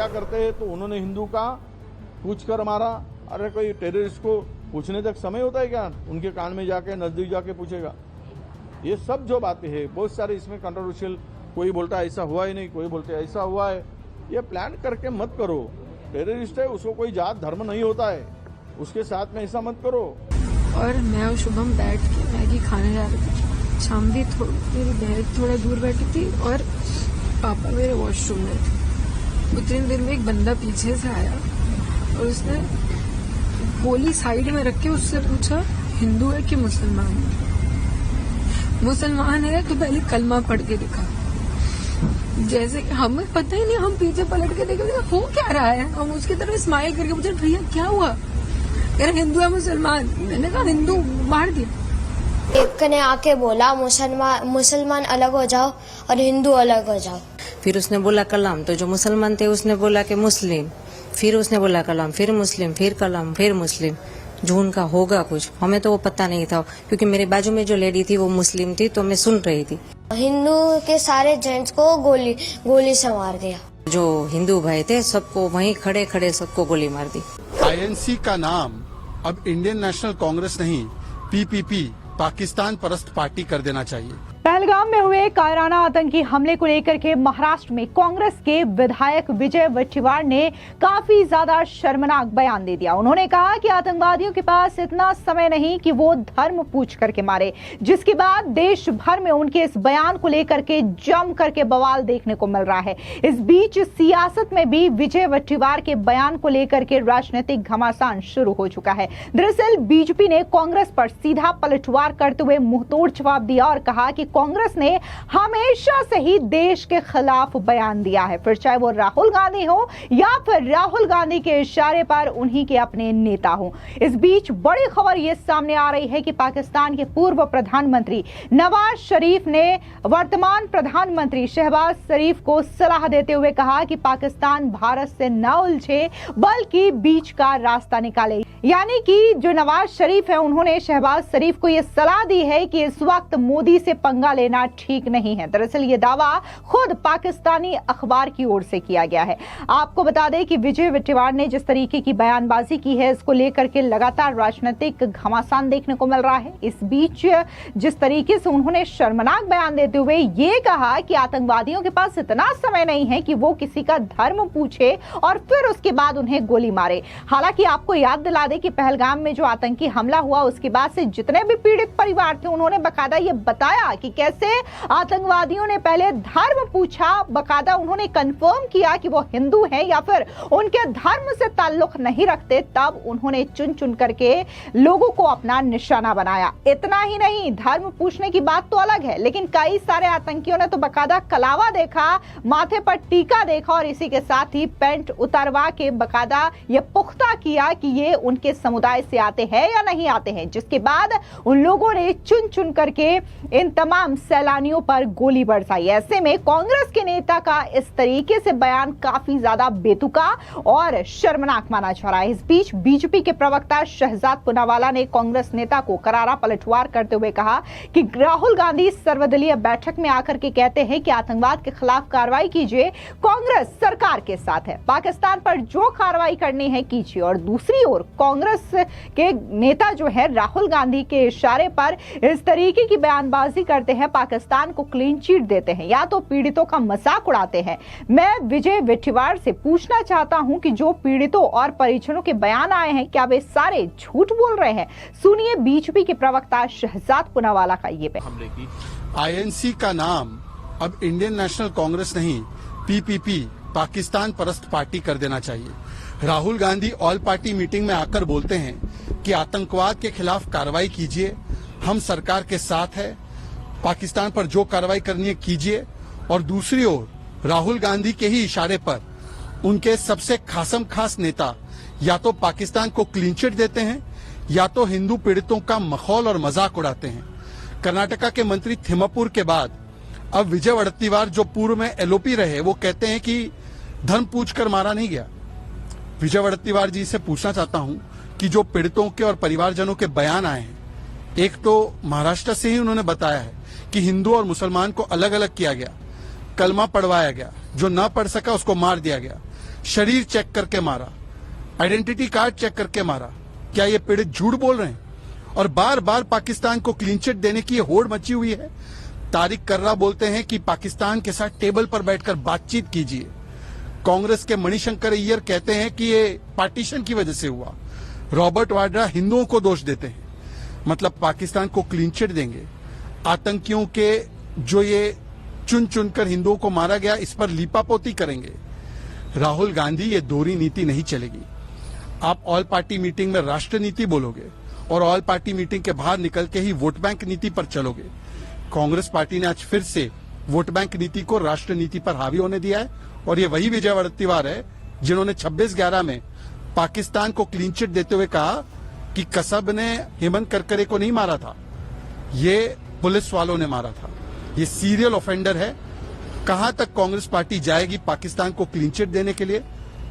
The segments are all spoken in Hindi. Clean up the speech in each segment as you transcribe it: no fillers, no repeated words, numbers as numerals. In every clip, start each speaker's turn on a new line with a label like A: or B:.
A: क्या करते हैं, तो उन्होंने हिंदू का पूछ कर मारा। अरे कोई टेररिस्ट को पूछने तक समय होता है क्या? उनके कान में जाके नजदीक जाके पूछेगा। ये सब जो बातें हैं बहुत सारे इसमें कंट्रोवर्शियल, कोई बोलता है ऐसा हुआ ही नहीं, कोई बोलते ऐसा हुआ है। ये प्लान करके मत करो। टेररिस्ट है, उसको कोई जात धर्म नहीं होता है, उसके साथ में ऐसा मत करो।
B: और मैं और शुभम बैठ के मैगी खाने जा रहे थे। शाम भी मेरी बहन थोड़ा दूर बैठी थी और पापा मेरे वॉशरूम में थे। उतनी देर में एक बंदा पीछे से आया और उसने गोली साइड में रख के उससे पूछा हिंदू है कि मुसलमान है। मुसलमान है तो पहले कलमा पढ़ के दिखा। जैसे हमें पता ही नहीं, हम पीछे पलट के देखे हो क्या रहा है। हम उसकी तरफ स्माइल करके पूछे भैया क्या हुआ? कह रहे हिंदू है मुसलमान। मैंने कहा हिंदू, मार दिया।
C: एक ने आके बोला मुसलमान अलग हो जाओ और हिंदू अलग हो जाओ।
D: फिर उसने बोला कलाम, तो जो मुसलमान थे उसने बोला कि मुस्लिम, फिर उसने बोला कलाम, फिर मुस्लिम, फिर कलाम, फिर मुस्लिम। जो उनका होगा कुछ, हमें तो वो पता नहीं था, क्योंकि मेरे बाजू में जो लेडी थी वो मुस्लिम थी, तो मैं सुन रही थी।
C: हिंदू के सारे जेंट्स को गोली से मार दिया।
D: जो हिंदू भाई थे सबको वहीं खड़े खड़े सबको गोली मार दी।
E: आईएनसी का नाम अब इंडियन नेशनल कांग्रेस नहीं, पीपीपी पाकिस्तान परस्त पार्टी कर देना चाहिए।
F: पहलगाम में हुए कायराना आतंकी हमले को लेकर के महाराष्ट्र में कांग्रेस के विधायक विजय वट्टीवार ने काफी ज्यादा शर्मनाक बयान दे दिया। उन्होंने कहा कि आतंकवादियों के पास इतना समय नहीं कि वो धर्म पूछ करके मारे, जिसके बाद देश भर में उनके इस बयान को लेकर के जम करके बवाल देखने को मिल रहा है। इस बीच सियासत में भी विजय वट्टीवार के बयान को लेकर के राजनीतिक घमासान शुरू हो चुका है। दरअसल बीजेपी ने कांग्रेस पर सीधा पलटवार करते हुए मुंहतोड़ जवाब दिया और कहा कि कांग्रेस ने हमेशा से ही देश के खिलाफ बयान दिया है, फिर चाहे वो राहुल गांधी हो या फिर राहुल गांधी के इशारे पर उन्हीं के अपने नेता हो। इस बीच बड़ी खबर ये सामने आ रही है कि पाकिस्तान के पूर्व प्रधानमंत्री नवाज शरीफ ने वर्तमान प्रधानमंत्री शहबाज शरीफ को सलाह देते हुए कहा कि पाकिस्तान भारत से न उलझे बल्कि बीच का रास्ता निकाले। यानी कि जो नवाज शरीफ है उन्होंने शहबाज शरीफ को यह सलाह दी है कि इस वक्त मोदी से पंगा लेना ठीक नहीं है। दरअसल ये दावा खुद पाकिस्तानी अखबार की ओर से किया गया है। आपको बता दें कि विजय वट्टीवार ने जिस तरीके की बयानबाजी की है, इसको लेकर के लगातार राजनीतिक घमासान देखने को मिल रहा है। इस बीच जिस तरीके से उन्होंने शर्मनाक बयान देते हुए ये कहा कि आतंकवादियों के पास इतना समय नहीं है कि वो किसी का धर्म पूछे और फिर उसके बाद उन्हें गोली मारे। हालांकि आपको याद दिला दें कि पहलगाम में जो आतंकी हमला हुआ उसके बाद से जितने भी पीड़ित परिवार थे उन्होंने बकायदा ये बताया कि कैसे आतंकवादियों ने पहले धर्म पूछा, बकायदा उन्होंने कंफर्म किया कि वो हिंदू हैं या फिर उनके धर्म से ताल्लुक नहीं रखते, तब उन्होंने चुन चुन करके लोगों को अपना निशाना बनाया। इतना ही नहीं, धर्म पूछने की बात तो अलग है, लेकिन कई सारे आतंकियों ने तो बकायदा कलावा देखा, माथे पर टीका देखा और इसी के साथ ही पैंट उतारवा के बकायदा ये पुख्ता किया कि ये उनके समुदाय से आते हैं या नहीं आते हैं, जिसके बाद उन लोगों ने चुन चुन करके इन तमाम सैलानियों पर गोली बरसाई। ऐसे में कांग्रेस के नेता का इस तरीके से बयान काफी ज्यादा बेतुका और शर्मनाक माना जा रहा है। इस बीच बीजेपी के प्रवक्ता शहजाद पूनावाला ने कांग्रेस नेता को करारा पलटवार करते हुए कहा कि राहुल गांधी सर्वदलीय बैठक में आकर के कहते हैं कि आतंकवाद के खिलाफ कार्रवाई कीजिए, कांग्रेस सरकार के साथ है, पाकिस्तान पर जो कार्रवाई करनी है कीजिए। और दूसरी ओर कांग्रेस के नेता जो है राहुल गांधी के इशारे पर इस तरीके की बयानबाजी करते हैं, पाकिस्तान को क्लीन चिट देते हैं या तो पीड़ितों का मजाक उड़ाते हैं। मैं विजय वट्टीवार से पूछना चाहता हूं कि जो पीड़ितों और परिजनों के बयान आए हैं, क्या वे सारे झूठ बोल रहे हैं? सुनिए बीजेपी के प्रवक्ता शहजाद पूनावाला का ये बयान।
E: आईएनसी का नाम अब इंडियन नेशनल कांग्रेस नहीं, पीपीपी पाकिस्तान परस्त पार्टी कर देना चाहिए। Rahul Gandhi all party meeting में आकर बोलते हैं कि आतंकवाद के खिलाफ कार्रवाई कीजिए, हम सरकार के साथ है, पाकिस्तान पर जो कार्रवाई करनी है कीजिए। और दूसरी ओर राहुल गांधी के ही इशारे पर उनके सबसे खासम खास नेता या तो पाकिस्तान को क्लीन चिट देते हैं या तो हिंदू पीड़ितों का मखौल और मजाक उड़ाते हैं। कर्नाटका के मंत्री थिम्मापुर के बाद अब विजय वट्टीवार जो पूर्व में एलओपी रहे, वो कहते हैं कि धर्म पूछकर मारा नहीं गया। विजय वट्टीवार जी से पूछना चाहता हूं कि जो पीड़ितों के और परिवारजनों के बयान आए हैं, एक तो महाराष्ट्र से ही उन्होंने बताया है कि हिंदू और मुसलमान को अलग अलग किया गया, कलमा पढ़वाया गया, जो न पढ़ सका उसको मार दिया गया। शरीर चेक करके मारा, आइडेंटिटी कार्ड चेक करके मारा। क्या ये पीड़ित झूठ बोल रहे हैं? और बार बार पाकिस्तान को क्लीन चिट देने की ये होड़ मची हुई है। तारिक कर्रा बोलते हैं कि पाकिस्तान के साथ टेबल पर बैठकर बातचीत कीजिए। कांग्रेस के मणिशंकर अय्यर कहते हैं कि ये पार्टीशन की वजह से हुआ। रॉबर्ट वाड्रा हिंदुओं को दोष देते हैं, मतलब पाकिस्तान को क्लीन चिट देंगे। आतंकियों के जो ये चुन चुनकर हिंदुओं को मारा गया, इस पर लीपापोती करेंगे। राहुल गांधी, ये दोहरी नीति नहीं चलेगी। आप ऑल पार्टी मीटिंग में राष्ट्र नीति बोलोगे और ऑल पार्टी मीटिंग के बाहर निकल के ही वोट बैंक नीति पर चलोगे। कांग्रेस पार्टी ने आज फिर से वोट बैंक नीति को राष्ट्र नीति पर हावी होने दिया है और ये वही विजय वड़त्तीवार है जिन्होंने 26/11 में पाकिस्तान को क्लीन चिट देते हुए कहा कि कसब ने हेमंत करकरे को नहीं मारा था, ये पुलिस वालों ने मारा था। ये सीरियल ऑफेंडर है। कहां तक कांग्रेस पार्टी जाएगी पाकिस्तान को क्लीन चिट देने के लिए,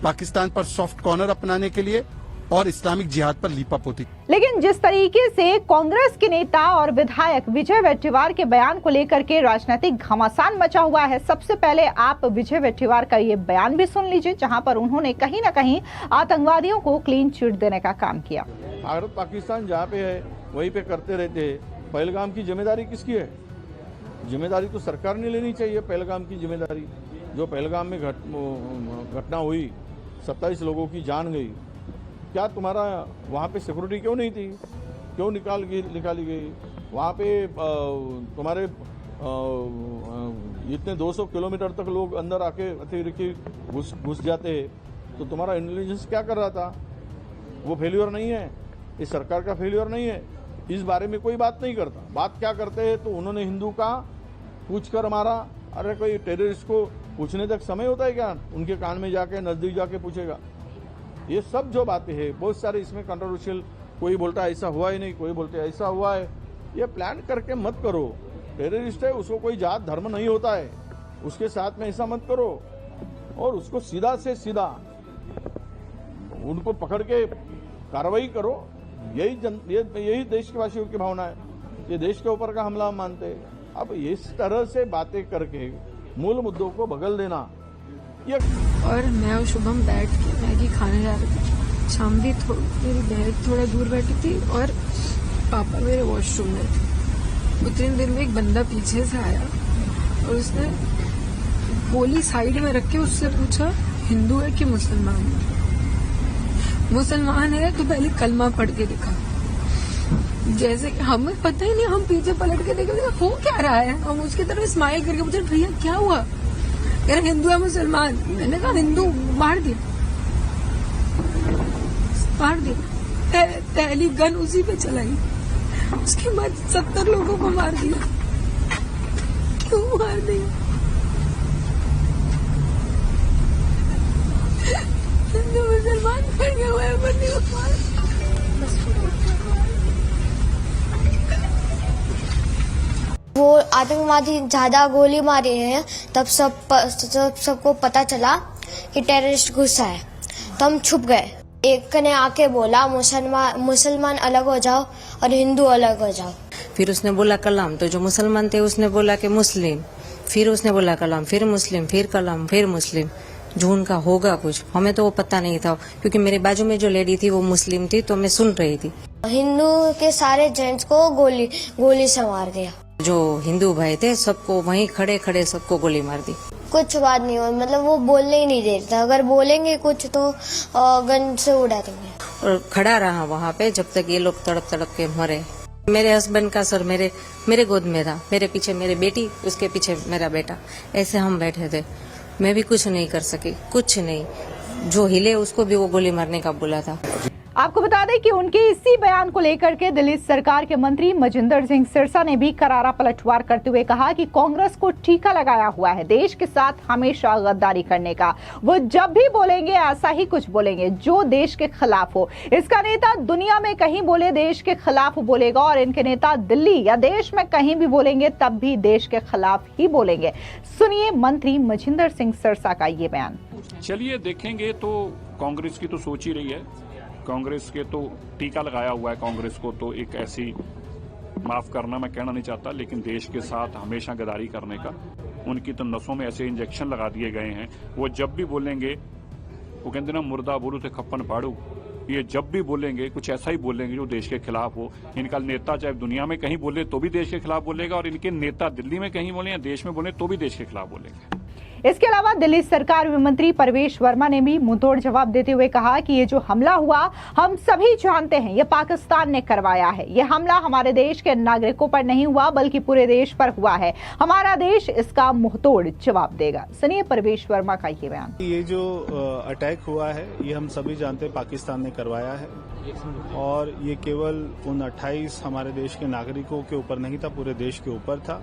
E: पाकिस्तान पर सॉफ्ट कॉर्नर अपनाने के लिए और इस्लामिक जिहाद पर लीपापोती?
F: लेकिन जिस तरीके से कांग्रेस के नेता और विधायक विजय वट्टीवार के बयान को लेकर के राजनीतिक घमासान मचा हुआ है, सबसे पहले आप विजय वट्टीवार का ये बयान भी सुन लीजिए, जहां पर उन्होंने कहीं ना कहीं आतंकवादियों को क्लीन चिट देने का काम किया।
A: भारत पाकिस्तान जहाँ पे है वहीं पे करते रहते हैं। पहलगाम की जिम्मेदारी किसकी है? जिम्मेदारी तो सरकार ने लेनी चाहिए। पहलगाम की जिम्मेदारी, जो पहलगाम में घटना हुई, 27 लोगों की जान गई, क्या तुम्हारा वहाँ पे सिक्योरिटी क्यों नहीं थी? क्यों निकाली गई? वहाँ पे तुम्हारे इतने 200 किलोमीटर तक लोग अंदर आके अतिरिक्त घुस जाते हैं, तो तुम्हारा इंटेलिजेंस क्या कर रहा था? वो फेल्योर नहीं है, इस सरकार का फेल्योर नहीं है। इस बारे में कोई बात नहीं करता। बात क्या करते हैं? तो उन्होंने हिंदू का पूछ कर मारा। अरे कोई टेररिस्ट को पूछने तक समय होता है क्या? उनके कान में जाके नजदीक जाके पूछेगा। ये सब जो बातें हैं बहुत सारे इसमें कंट्रोवर्शियल, कोई बोलता है ऐसा हुआ ही नहीं, कोई बोलते हैं ऐसा हुआ है। ये प्लान करके मत करो। टेररिस्ट है, उसको कोई जात धर्म नहीं होता है, उसके साथ में ऐसा मत करो और उसको सीधा से सीधा उनको पकड़ के कार्रवाई करो। यही देश के वासियों की भावना है। ये देश के ऊपर का हमला हम मानते हैं। अब इस तरह से बातें करके मूल मुद्दों को बगल देना, ये
B: और मैं और शुभम बैठ के मैगी खाने जा रहे थे। शाम भी मेरी बहन थोड़ा दूर बैठी थी और पापा मेरे वॉशरूम में थे। उतने दिन में एक बंदा पीछे से आया और उसने गोली साइड में रख के उससे पूछा हिंदू है कि मुसलमान है। मुसलमान है तो पहले कलमा पढ़ के दिखा। जैसे हमें पता ही नहीं, हम पीछे पलट के देखे हो क्या रहा है। हम उसकी तरफ स्माइल करके पूछे भैया क्या हुआ? कह रहे हिंदू है मुसलमान। मैंने कहा हिंदू, मार दिया। पहली गन उसी पे चलाई, उसके बाद 70 लोगों को मार दिया। क्यों मार दिया? हिंदू मुसलमान बने हुए
C: वो आतंकवादी ज्यादा गोली मारे हैं, तब सबको पता चला कि टेररिस्ट घुसा है, तो हम छुप गए। एक ने आके बोला मुसलमान अलग हो जाओ और हिंदू अलग हो जाओ।
D: फिर उसने बोला कलाम, तो जो मुसलमान थे उसने बोला कि मुस्लिम, फिर उसने बोला कलाम, फिर मुस्लिम, फिर कलाम, फिर मुस्लिम। जो उनका होगा कुछ, हमें तो वो पता नहीं था, क्योंकि मेरे बाजू में जो लेडी थी वो मुस्लिम थी, तो मैं सुन रही थी।
C: हिंदू के सारे जेंट्स को गोली से मार दिया।
D: जो हिंदू भाई थे सबको वहीं खड़े खड़े सबको गोली मार दी।
C: कुछ बात नहीं हुई, मतलब वो बोलने ही नहीं देता। अगर बोलेंगे कुछ तो गन से उड़ा देंगे।
D: और खड़ा रहा वहाँ पे जब तक ये लोग तड़प तड़प के मरे। मेरे हस्बैंड का सर मेरे गोद में था, मेरे पीछे मेरी बेटी, उसके पीछे मेरा बेटा, ऐसे हम बैठे थे। मैं भी कुछ नहीं कर सकी, कुछ नहीं। जो हिले उसको भी वो गोली मारने का बोला था।
F: आपको बता दें कि उनके इसी बयान को लेकर के दिल्ली सरकार के मंत्री मजिंदर सिंह सिरसा ने भी करारा पलटवार करते हुए कहा कि कांग्रेस को टीका लगाया हुआ है देश के साथ हमेशा गद्दारी करने का। वो जब भी बोलेंगे ऐसा ही कुछ बोलेंगे जो देश के खिलाफ हो। इसका नेता दुनिया में कहीं बोले देश के खिलाफ बोलेगा और इनके नेता दिल्ली या देश में कहीं भी बोलेंगे तब भी देश के खिलाफ ही बोलेंगे। सुनिए मंत्री मजिंदर सिंह सिरसा का ये बयान।
G: चलिए देखेंगे, तो कांग्रेस की तो सोच ही रही है, कांग्रेस के तो टीका लगाया हुआ है। कांग्रेस को तो एक ऐसी, माफ करना मैं कहना नहीं चाहता, लेकिन देश के साथ हमेशा गद्दारी करने का उनकी तो नसों में ऐसे इंजेक्शन लगा दिए गए हैं। वो जब भी बोलेंगे वो कहते ना मुर्दा बोलू तो खप्पन पाड़ू। ये जब भी बोलेंगे कुछ ऐसा ही बोलेंगे जो देश के खिलाफ हो। इनका नेता चाहे दुनिया में कहीं बोले तो भी देश के खिलाफ बोलेगा, और इनके नेता दिल्ली में कहीं बोले या देश में बोले तो भी देश के खिलाफ बोलेंगे।
F: इसके अलावा दिल्ली सरकार में मंत्री परवेश वर्मा ने भी मुंहतोड़ जवाब देते हुए कहा कि ये जो हमला हुआ हम सभी जानते हैं, ये पाकिस्तान ने करवाया है। ये हमला हमारे देश के नागरिकों पर नहीं हुआ बल्कि पूरे देश पर हुआ है। हमारा देश इसका मुंहतोड़ जवाब देगा। सुनिए परवेश वर्मा का ये बयान।
H: ये जो अटैक हुआ है ये हम सभी जानते हैं पाकिस्तान ने करवाया है, और ये केवल उन 28 हमारे देश के नागरिकों के ऊपर नहीं था, पूरे देश के ऊपर था,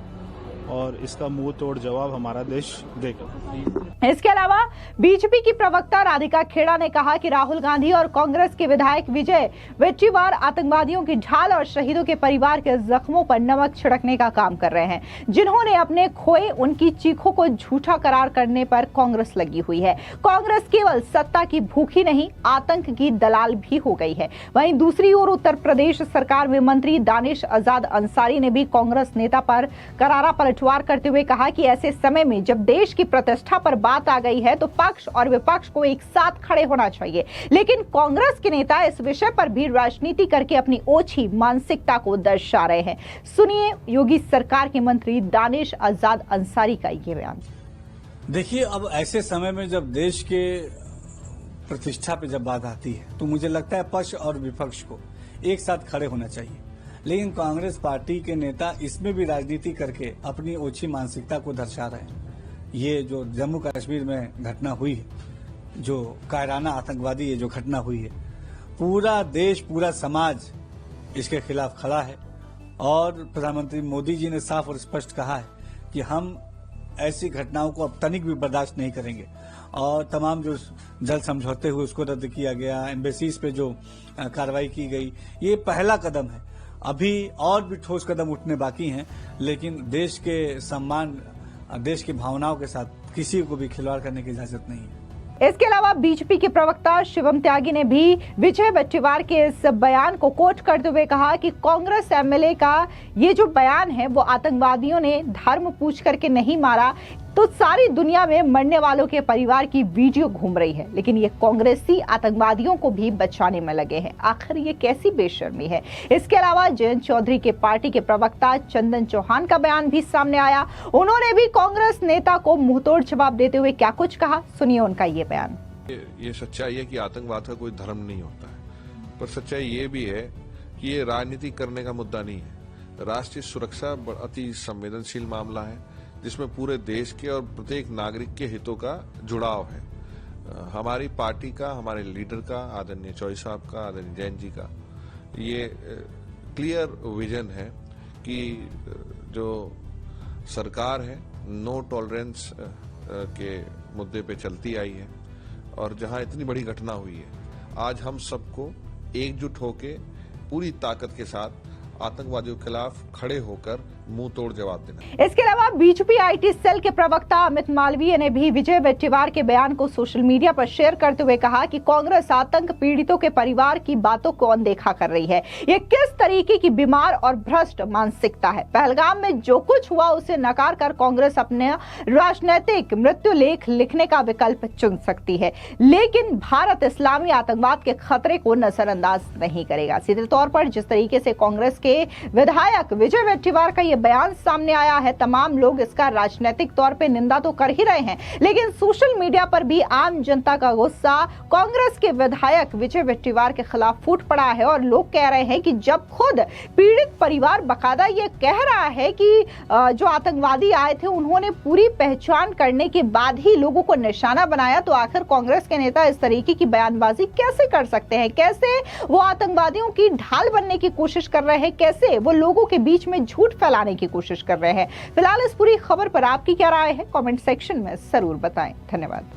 H: और इसका मुंह तोड़ जवाब हमारा देश देगा।
F: इसके अलावा बीजेपी की प्रवक्ता राधिका खेड़ा ने कहा कि राहुल गांधी और कांग्रेस के विधायक विजय वेट्टीवार आतंकवादियों की ढाल और शहीदों के परिवार के जख्मों पर नमक छिड़कने का काम कर रहे हैं, जिन्होंने अपने खोए उनकी चीखों को झूठा करार करने पर कांग्रेस लगी हुई है। कांग्रेस केवल सत्ता की भूखी नहीं, आतंक की दलाल भी हो गई है। वहीं दूसरी ओर उत्तर प्रदेश सरकार में मंत्री दानिश आजाद अंसारी ने भी कांग्रेस नेता पर करारा पलटवार करते हुए कहा कि ऐसे समय में जब देश की प्रतिष्ठा पर बात आ गई है तो पक्ष और विपक्ष को एक साथ खड़े होना चाहिए। लेकिन कांग्रेस के नेता इस विषय पर भी राजनीति करके अपनी ओछी मानसिकता को दर्शा रहे हैं। सुनिए योगी सरकार के मंत्री दानिश आजाद अंसारी का ये बयान।
I: देखिए, अब ऐसे समय में जब देश के प्रतिष्ठा पे जब बात आती है तो मुझे लगता है पक्ष और विपक्ष को एक साथ खड़े होना चाहिए। लेकिन कांग्रेस पार्टी के नेता इसमें भी राजनीति करके अपनी ओछी मानसिकता को दर्शा रहे हैं। ये जो जम्मू कश्मीर में घटना हुई है, जो कायराना आतंकवादी ये जो घटना हुई है, पूरा देश पूरा समाज इसके खिलाफ खड़ा है, और प्रधानमंत्री मोदी जी ने साफ और स्पष्ट कहा है कि हम ऐसी घटनाओं को अब तनिक भी बर्दाश्त नहीं करेंगे, और तमाम जो जल समझौते हुए उसको रद्द किया गया, एम्बेसीज पे जो कार्रवाई की गई, ये पहला कदम है। अभी और भी ठोस कदम उठने बाकी हैं, लेकिन देश के सम्मान, देश की भावनाओं के साथ किसी को भी खिलवाड़ करने की इजाजत नहीं है।
F: इसके अलावा बीजेपी के प्रवक्ता शिवम त्यागी ने भी विजय वेट्टीवार के इस बयान को कोट करते हुए कहा कि कांग्रेस एमएलए का ये जो बयान है वो आतंकवादियों ने धर्म पूछ करके नहीं मारा, तो सारी दुनिया में मरने वालों के परिवार की वीडियो घूम रही है, लेकिन ये कांग्रेसी आतंकवादियों को भी बचाने में लगे हैं। आखिर ये कैसी बेशर्मी है। इसके अलावा जयंत चौधरी के पार्टी के प्रवक्ता चंदन चौहान का बयान भी सामने आया। उन्होंने भी कांग्रेस नेता को मुंहतोड़ जवाब देते हुए क्या कुछ कहा, सुनिए उनका ये बयान।
J: ये सच्चाई है कि आतंकवाद का कोई धर्म नहीं होता है, पर सच्चाई ये भी है कि ये राजनीति करने का मुद्दा नहीं है। राष्ट्रीय सुरक्षा अति संवेदनशील मामला है, जिसमें पूरे देश के और प्रत्येक नागरिक के हितों का जुड़ाव है। हमारी पार्टी का, हमारे लीडर का, आदरणीय चौधरी साहब का, आदरणीय जैन जी का ये क्लियर विजन है कि जो सरकार है नो टॉलरेंस के मुद्दे पे चलती आई है, और जहां इतनी बड़ी घटना हुई है, आज हम सबको एकजुट होके पूरी ताकत के साथ आतंकवादियों के खिलाफ खड़े होकर मुंह तोड़ जवाब देना।
F: इसके अलावा बीजेपी आईटी सेल के प्रवक्ता अमित मालवीय ने भी विजय वेट्टीवार के बयान को सोशल मीडिया पर शेयर करते हुए कहा कि कांग्रेस आतंक पीड़ितों के परिवार की बातों को अनदेखा कर रही है। ये किस तरीके की बीमार और भ्रष्ट मानसिकता है। पहलगाम में जो कुछ हुआ उसे नकार कर कांग्रेस अपने राजनीतिक मृत्यु लेख लिखने का विकल्प चुन सकती है, लेकिन भारत इस्लामी आतंकवाद के खतरे को नजरअंदाज नहीं करेगा। सीधे तौर पर जिस तरीके से कांग्रेस के विधायक विजय वेट्टीवार का ये बयान सामने आया है, तमाम लोग इसका राजनीतिक तौर पे निंदा तो कर ही रहे हैं, लेकिन सोशल मीडिया पर भी आम जनता का गुस्सा कांग्रेस के विधायक विजय वेट्टीवार के खिलाफ फूट पड़ा है। और लोग कह रहे हैं कि जब खुद पीड़ित परिवार बकायदा ये कह रहा है कि जो आतंकवादी आए थे उन्होंने पूरी पहचान करने के बाद ही लोगों को निशाना बनाया, तो आखिर कांग्रेस के नेता इस तरीके की बयानबाजी कैसे कर सकते हैं। कैसे वो आतंकवादियों की ढाल बनने की कोशिश कर रहे हैं, कैसे वो लोगों के बीच में झूठ फैलाने की कोशिश कर रहे हैं। फिलहाल इस पूरी खबर पर आपकी क्या राय है, कमेंट सेक्शन में जरूर बताएं। धन्यवाद।